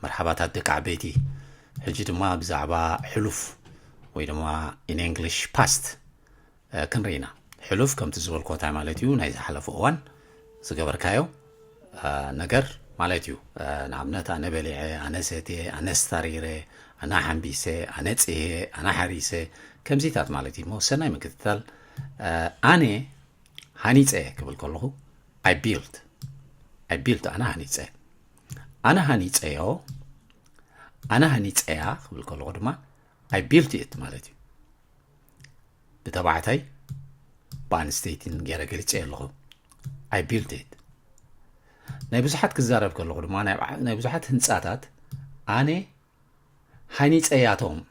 مرحبا تدك عبيتي حجي ما بزعبا حلوف ويدما in English past كنرينا حلوف كم تزول كوتا مالتيو نايز حلف اوان زغبركايو نجر مالتيو نعمنتا انا بليعي انا سيتي انا ستاريري انا حنبيسي انا تسيه انا حريسي كم زيتات مالتي مو سناي مكتتال اني هانيتسيه قبل كله I built أنا هنيتسيه أنا هنيتسيه قبل كل قدما I built it مالتي بتبعتي بان ستيتين غير قلتسيه له I built it نبزحت كزارب كل قدما نبزحت هنساتات أنا هنيتسياتهم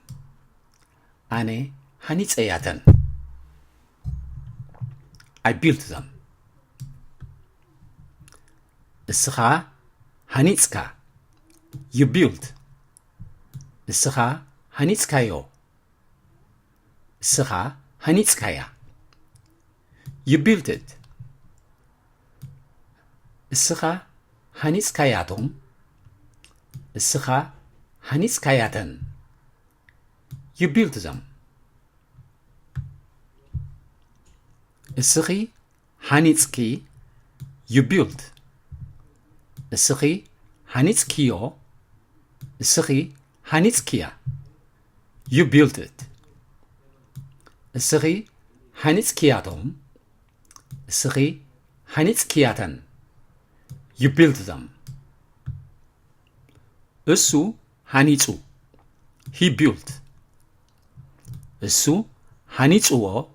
أنا هنيتسياتن I built them السخا هنيتسكا you built السخا هنيتسكايو السخا هنيتسكايا you built it السخا هنيتسكاياتهم السخا هنيتسكاياتن you built them السخي هنيتسكي you built السخي هنيتسكيو السخي هنيتسكيا you built it السخي هنيتسكياتهم السخي هنيتسكياتن you built them السو هنيتسو he built السو هنيتسوو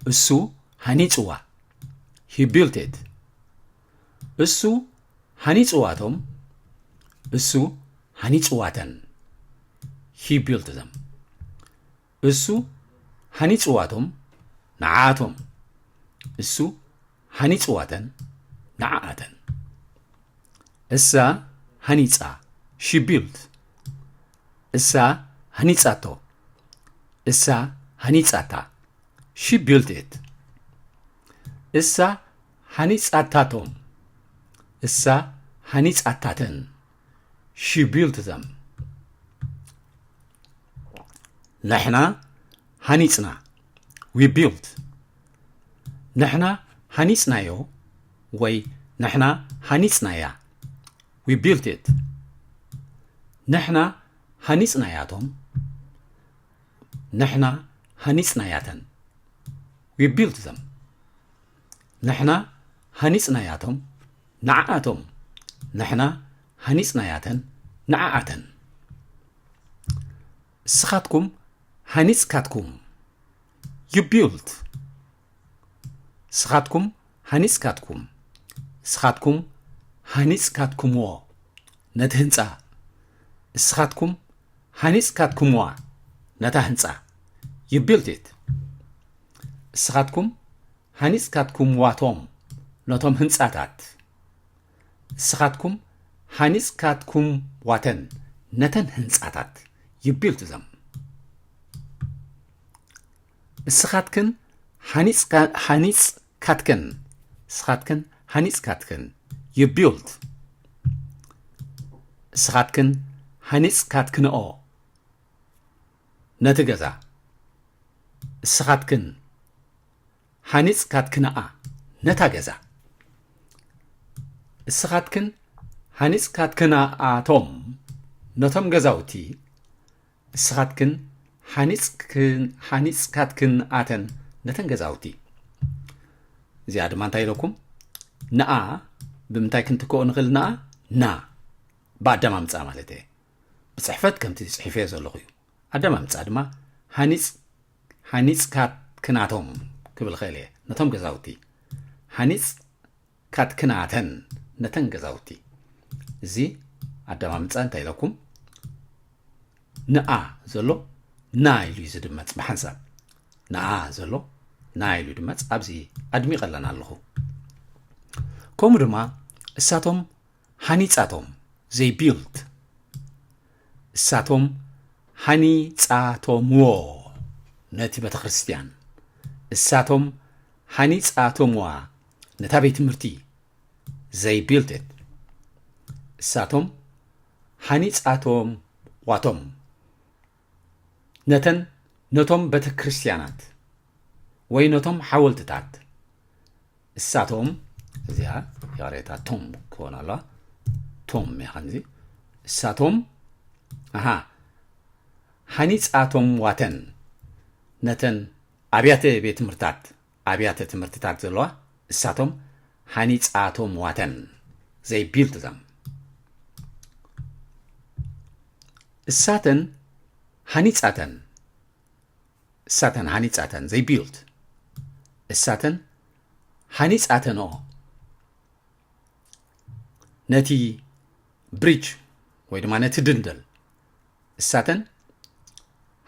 السو هنيتسوا he built it السو هنيتسواتهم السو هنيتسواتن he built them السو هنيتسواتهم نعاتهم السو هنيتسواتن نعاتن السا هنيتسا she built السا هنيتساتو السا هنيتساتا she built it السا هنيتساتاتهم السا هنيتساتاتن she built them نحنا هنيتسنا we built نحنا هنيتسنايو وي نحنا هنيتسنايا we built it نحنا هنيتسناياتهم نحنا هنيتسناياتن we built them نحنا هنيتسناياتهم نعاتهم نحنا هنيتسناياتن نعاتن سخاتكم هنيتسكاتكم you built سخاتكم هنيتسكاتكم سخاتكم هنيتسكاتكمو نتهنصا سخاتكم هنيتسكاتكمو نتهنصا you built it سخاتكم هنيتسكاتكمواتهم نتهم هنصاتات سخاتكم هنيتسكاتكم واتن نتن هنصاتات you built them سخاتكن هنيتسكاتكن سخاتكن هنيتسكاتكن you built سخاتكن هنيتسكاتكنو نتغزا سخاتكن هنيتسكاتكنአ نتغزا سخاتكن هنيتسكاتكنአቶም نتم غزاوتي سخاتكن هنيتسكاتكنአተን نتن غزاوتي زياد ما انتاي لكم نአ بمنتاي كنتكو نخلنا نا بعد ما امصا مالتي بصحفت كم تصحيفه زلخيو ادم امصا دما هنيتسكاتكنአቶም كبل خيليه نتم غزاوتي هنيتسكاتكنአተን نتن غزاوتي زي ادم امصا انتاي لكم نአ زلو نايلو يزدمت بحنساب نአ زلو نايلو دمت ابزي ادمي قلنا لخو كوم دما اساتهم هنيتساتهم they built اساتهم هنيتساتهم نتي بتخريستيان اساتهم هنيتساتهم نتا بيت مرتي they built it እሳቶም ሃኒጻቶም ዋቶም ነቶም ቤተ ክርስቲያናት ወይ ነቶም ሓወልትታት እሳቶም እዚኣ ያሬታ ቶም ክኾን ኣላ ቶም ያኸንዚ እሳቶም ሃኒጻቶም ዋተን ነተን ኣብያተ ቤት ትምህርትታት ዘለዋ እሳቶም ሃኒጻቶም ዋተን they built them እሳተን ሃኒጻተን they built እሳተን ሃኒጻተን ነቲ ብሪጅ ወይ ድማ ነቲ ድንደል እሳተን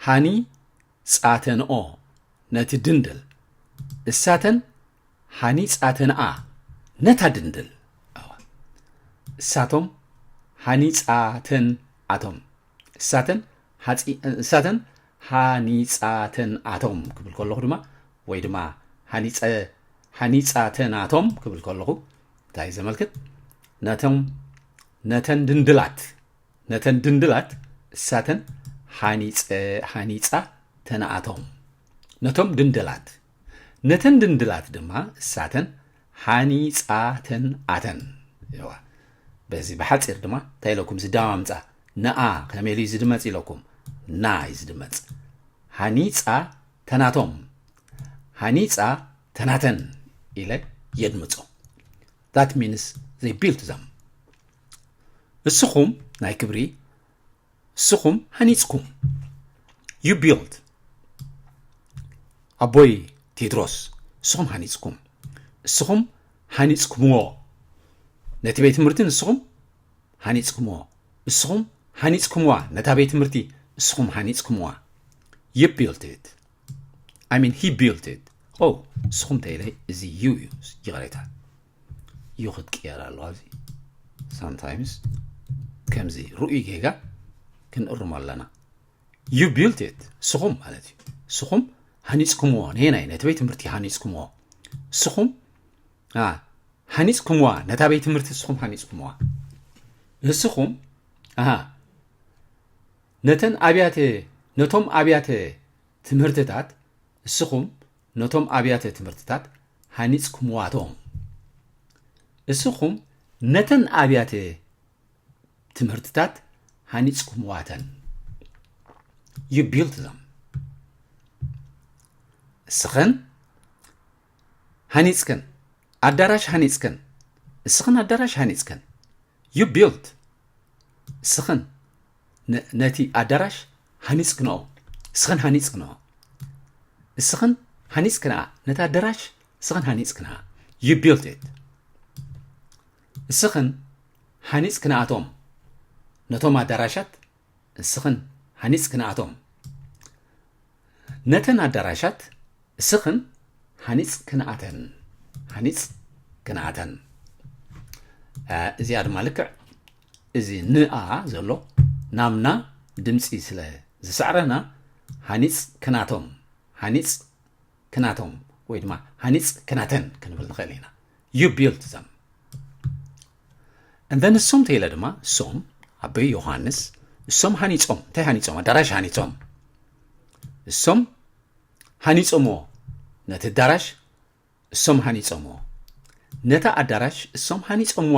ሃኒጻተን ነቲ ድንደል እሳተን ሃኒጻተን ነታ ድንደል እሳቶም ሃኒጻተን ኣቶም እሳተን ሃኒጻተን ኣቶም ክብል ከለኹ ድማ ወይ ድማ ሃኒጻተን ኣቶም ክብል ከለኹ እንታይ ዘመልክት ነተን ድንድላት እሳተን ሃኒጻተን ኣቶም ነተን ድንድላት ድማ እሳተን ሃኒጻተን ኣተን በዚ በሓፂር ድማ እንታይ ኢለኩም ዝዳማምፃ ነኣ ከመይ ኢሉ ዝድመፅ ኢለኩም ና እዩ ዝድመፅ ሃኒጻተናተን ኢለ የድምፆ that means they built them እስኹም ናይ ክብሪ እስኹም ሃኒጽኩም you built ኣቦይ ቴድሮስ እስኹም ሃኒጽኩም እስኹም ሃኒጽኩምዎ ነቲ ቤት ትምህርቲ እስኹም ሃኒጽኩምዎ እስኹም ሃኒጽኩምዋ ነታ ቤት ትምህርቲ እስኹም ሃኒጽኩምዋ you built it I mean he built it እስኹም ተይለይ እዚ you ይቕሬታ you ክትቅየር ኣለዋ እዚ sometimes ከምዚ ሩኡይ ጌጋ ክንእርም ኣለና you built it እስኹም ማለት እዩ እስኹም ሃኒጽኩምዎ ነናይ ነቲ ቤት ትምህርቲ ሃኒጽኩምዎ እስኹም ሃኒጽኩምዋ ነታ ቤት ትምህርቲ እስኹም ሃኒጽኩምዋ እስኹም ነቶም ኣብያተ ትምህርትታት እስኹም ነቶም ኣብያተ ትምህርትታት ሃኒጽኩምዋቶም እስኹም ነተን ኣብያተ ትምህርትታት ሃኒጽኩምዋተን you built them እስኽን ሃኒጽከን ኣዳራሽ ሃኒጽከን እስኽን ኣዳራሽ ሃኒጽከን you built እስኽን ነቲ ኣዳራሽ ሃኒጽክንኦ እስኽን ሃኒጽክንኦ እስኽን ሃኒጽክንኣ ነቲ ኣዳራሽ እስኽን ሃኒጽክንኣ you built it እስኽን ሃኒጽክንኣቶም ነቶም ኣዳራሻት እስኽን ሃኒጽክንኣቶም ነተን ኣዳራሻት እስኽን ሃኒጽክንኣተን እዚኣ ድማ ልክዕ እዚ ንኣ ዘሎ ናምና ድምፂ ስለ ዝስዕረና ሃኒጽክናቶም ወይ ድማ ሃኒጽክናተን ክንብል ንኽእል ኢና you built them and then እሶም ተይለ ድማ እሶም ኣበይ ዮሐንስ እሶም ሃኒጾም እንታይ ሃኒጾም ኣዳራሽ ሃኒጾም እሶም ሃኒጾምዎ ነቲ ኣዳራሽ እሶም ሃኒጾምዎ ነታ ኣዳራሽ እሶም ሃኒጾምዋ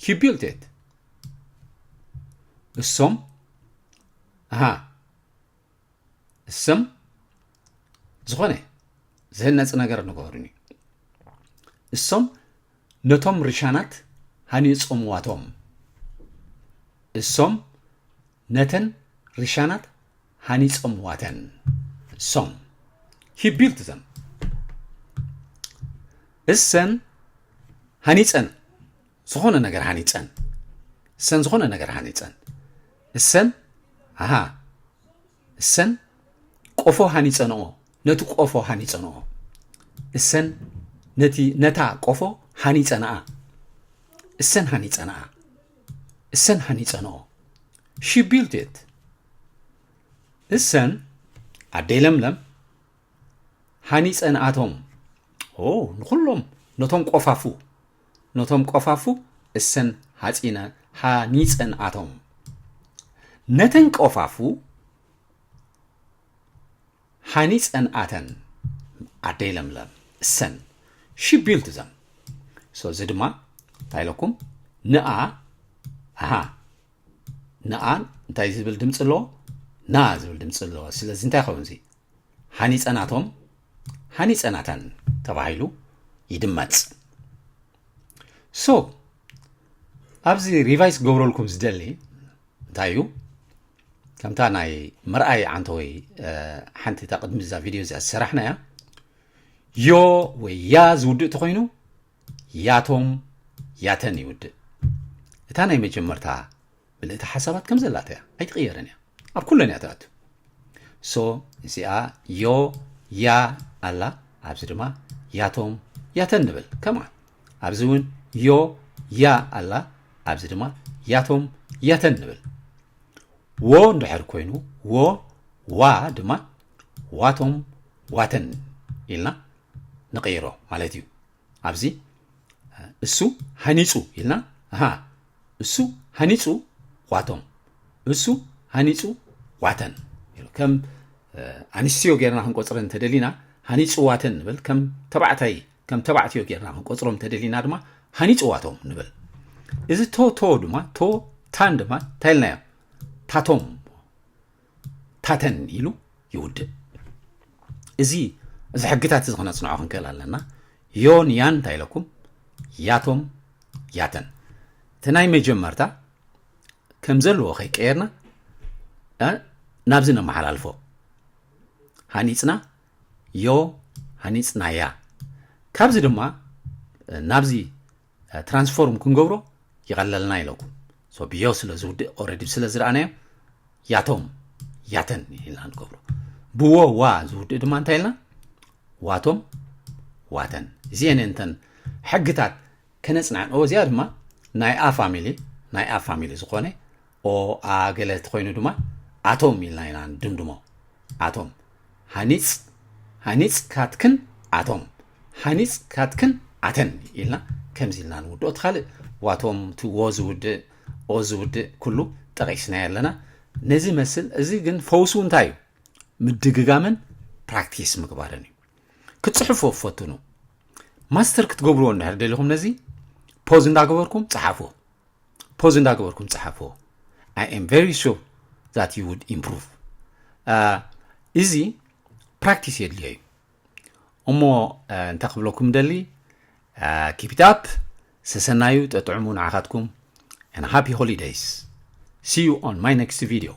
he built it እሶም ዝኾነ ዝህነፅ ነገር ንገሩኒ እሶም ነቶም ርሻናት ሃኒጾምዋቶም እሶም ነተን ርሻናት ሃኒጾምዋተን እሶም he built them እሰን ሃኒጸን ዝኾነ ነገር ሃኒጸን እሰን ቆፎ ሃኒጸንኦ ነቲ ቆፎ ሃኒጸንኦ እሰን ነታ ቆፎ ሃኒጸንኣ እሰን ሃኒጸንኦ she built it እሰን ኣደይ ለምለም ሃኒጸንኣቶም ንኹሎም ነቶም ቆፋፉ እሰን ሃኒፀን ኣቶም ነተን ቆፋፉ ሃኒፀን ኣተን ኣደይ ለምለም እሰን she built them so እዚ ድማ እንታይ ኢለኩም ንኣ ንኣ እንታይ ዝብል ድምፂ ኣሎ ና ዝብል ድምፂ ኣሎ ስለዚ እንታይ ይኸውን እዚ ሃኒፀናቶም ሃኒፀናተን ተባሂሉ ይድመጽ so ኣብዚ ሪቫይስ ገብረልኩም ዝደሊ እንታይ እዩ ከምታ ናይ መርኣይ ዓንተ ወይ ሓንቲ ተቅድሚ ዛ ቪድዮ እዚኣ ዝሰራሕናያ ዮ ወይ ያ ዝውድእ ተኮይኑ ያቶም ያተን ይውድእ እታ ናይ መጀመርታ ብልእቲ ሓሳባት ከም ዘላታ እያ ኣይትቕየረን እያ ኣብ ኩለን እያ ተኣቱ ሶ እዚኣ ዮ ያ ኣላ ኣብዚ ድማ ያቶም ያተን ንብል ከማ ኣብዚ እውን ዮ ያ ኣላ ኣብዚ ድማ ያቶም ያተን ንብል ዎ እንድሕር ኮይኑ ዎ ዋ ድማ ዋቶም ዋተን ኢልና ንቀይሮ ማለት እዩ ኣብዚ እሱ ሃኒፁ ኢልና እሱ ሃኒፁ ዋቶም እሱ ሃኒፁ ዋተን ከም ኣንስትዮ ጌርና ክንቆፅረን ተደሊና ሃኒፁ ዋተን ንብል ከም ተባዕትዮ ጌርና ክንቆፅሮም ተደሊና ድማ ሃኒፁ ዋቶም ንብል እዚ ቶ ድማ ቶ ታን ድማ ታይልናዮ ታቶም ታተን ኢሉ ይውድእ እዚ ሕግታት እዚ ክነፅንዖ ክንክእል ኣለና ዮን ያን እንታይ ኢለኩም ያቶም ያተን እቲ ናይ መጀመርታ ከም ዘለዎ ከይቀየርና ናብዚ ነመሓላልፎ ሃኒፅና ዮ ሃኒፅና ያ ካብዚ ድማ ናብዚ ትራንስፎርም ክንገብሮ ይቐለልና ኢለኩም ሶ ብዮ ስለ ዝውድእ ኦልሬዲ ስለ ዝረኣናዮ ያቶም ያተን ኢልና ንገብሮ ብዎ ዋ ዝውድእ ድማ እንታይ ኢልና ዋቶም ዋተን እዚአን እንተን ሕግታት ከነፅናዕን እዚኣ ድማ ናይ ኣ ፋሚሊ ዝኾነ ኦ ኣ ገለት ኮይኑ ድማ ኣቶም ኢልና ኢና ድምድሞ ኣቶም ሃኒፅ ካትክን ኣቶም ሃኒፅ ካትክን ኣተን ኢልና ከምዚ ኢልና ንውድኦ ትኻልእ ዋቶም ዎ ዝውድእ ኦ ዝውድእ ኩሉ ጠቂስና ኣለና ነዚ መስል እዚ ግን ፈውሱ እንታይ እዩ ምድግጋምን ፕራክቲስ ምግባርን እዩ ክትፅሕፎ ፈትኑ ማስተር ክትገብርዎ እንድሕር ደሊኹም ነዚ ፖዝ እንዳገበርኩም ፀሓፍዎ I am very sure that you would improve እዚ ፕራክቲስ የድልዮ እዩ እሞ እንተክብለኩም ደሊ keep it up ሰሰናዩ ጠጥዕሙ ንዓኻትኩም and happy holidays see you on my next video